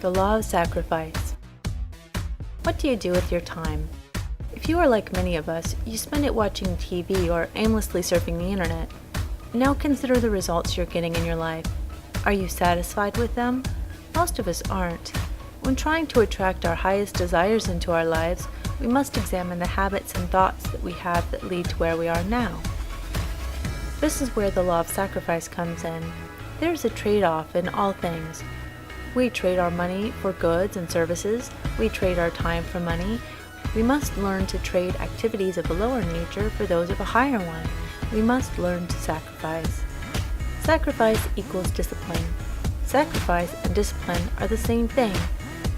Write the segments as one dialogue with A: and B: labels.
A: The law of sacrifice. What do you do with your time? If you are like many of us, you spend it watching TV or aimlessly surfing the internet. Now consider the results you're getting in your life. Are you satisfied with them? Most of us aren't. When trying to attract our highest desires into our lives, we must examine the habits and thoughts that we have that lead to where we are now. This is where the law of sacrifice comes in. There is a trade-off in all things. We trade our money for goods and services. We trade our time for money. We must learn to trade activities of a lower nature for those of a higher one. We must learn to sacrifice. Sacrifice equals discipline. Sacrifice and discipline are the same thing.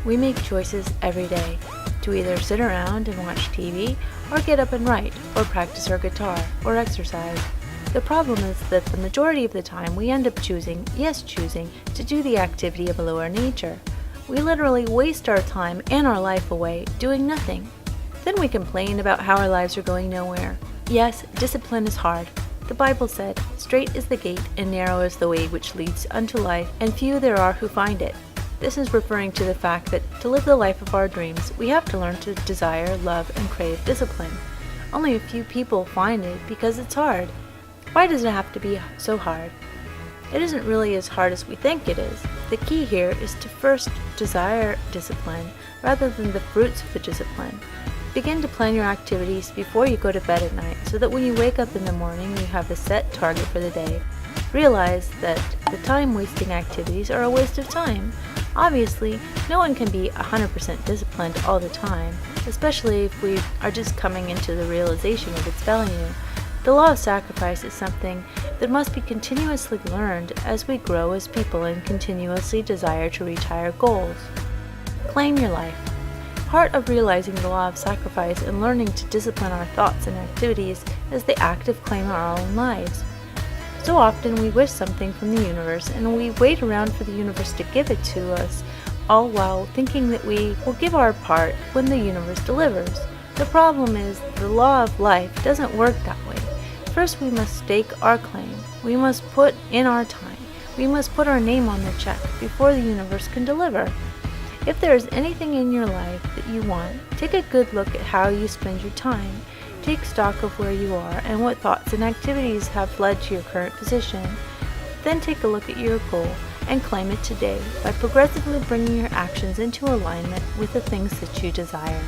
A: We make choices every day to either sit around and watch TV, or get up and write, or practice our guitar, or exercise. The problem is that the majority of the time we end up choosing to do the activity of a lower nature. We literally waste our time and our life away doing nothing. Then we complain about how our lives are going nowhere. Yes, discipline is hard. The Bible said, "Straight is the gate and narrow is the way which leads unto life, and few there are who find it." This is referring to the fact that to live the life of our dreams, we have to learn to desire, love, and crave discipline. Only a few people find it because it's hard. Why does it have to be so hard? It isn't really as hard as we think it is. The key here is to first desire discipline rather than the fruits of the discipline. Begin to plan your activities before you go to bed at night so that when you wake up in the morning you have a set target for the day. Realize that the time-wasting activities are a waste of time. Obviously, no one can be 100% disciplined all the time, especially if we are just coming into the realization of its value. The law of sacrifice is something that must be continuously learned as we grow as people and continuously desire to reach higher goals. Claim your life. Part of realizing the law of sacrifice and learning to discipline our thoughts and activities is the act of claiming our own lives. So often we wish something from the universe and we wait around for the universe to give it to us, all while thinking that we will give our part when the universe delivers. The problem is the law of life doesn't work that way. First, we must stake our claim. We must put in our time. We must put our name on the check before the universe can deliver. If there is anything in your life that you want, take a good look at how you spend your time. Take stock of where you are and what thoughts and activities have led to your current position. Then take a look at your goal and claim it today by progressively bringing your actions into alignment with the things that you desire.